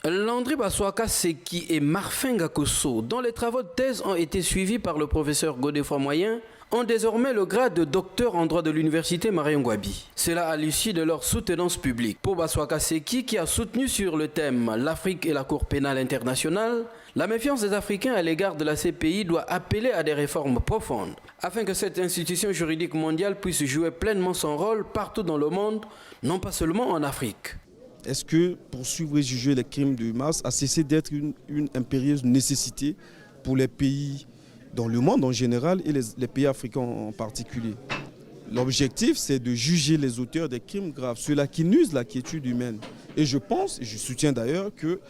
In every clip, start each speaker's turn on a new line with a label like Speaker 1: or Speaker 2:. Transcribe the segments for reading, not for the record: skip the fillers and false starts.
Speaker 1: Landry Baswaka Seki et Marfenga Kosso, dont les travaux de thèse ont été suivis par le professeur Godefroy Moyen, ont désormais le grade de docteur en droit de l'université Marion Ngouabi. Cela à l'issue de leur soutenance publique. Pour Baswaka Seki, qui a soutenu sur le thème l'Afrique et la Cour pénale internationale, la méfiance des Africains à l'égard de la CPI doit appeler à des réformes profondes, afin que cette institution juridique mondiale puisse jouer pleinement son rôle partout dans le monde, non pas seulement en Afrique.
Speaker 2: Est-ce que poursuivre et juger les crimes de masse a cessé d'être une impérieuse nécessité pour les pays dans le monde en général et les pays africains en particulier? L'objectif, c'est de juger les auteurs des crimes graves, ceux-là qui nuisent la quiétude humaine. Et je pense, et je soutiens d'ailleurs, que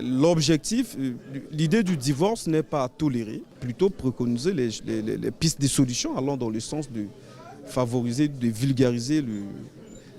Speaker 2: l'objectif, l'idée du divorce n'est pas à tolérer, plutôt préconiser les pistes de solutions allant dans le sens de favoriser, de vulgariser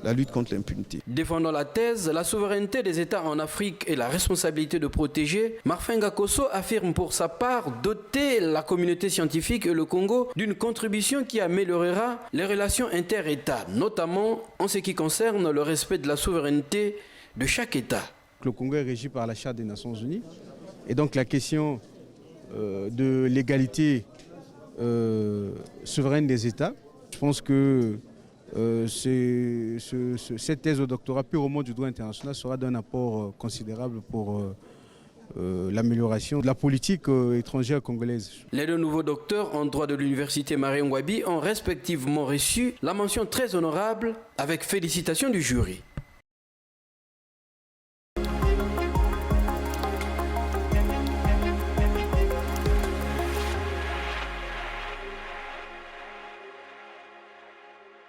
Speaker 2: la lutte contre l'impunité.
Speaker 1: Défendant la thèse, la souveraineté des États en Afrique et la responsabilité de protéger, Marfenga Kosso affirme pour sa part doter la communauté scientifique et le Congo d'une contribution qui améliorera les relations inter-États, notamment en ce qui concerne le respect de la souveraineté de chaque État.
Speaker 3: Le Congo est régi par la Charte des Nations Unies et donc la question de l'égalité souveraine des États, je pense que cette thèse de doctorat purement du droit international sera d'un apport considérable pour l'amélioration de la politique étrangère congolaise.
Speaker 1: Les deux nouveaux docteurs en droit de l'université Marion Ngouabi ont respectivement reçu la mention très honorable avec félicitations du jury.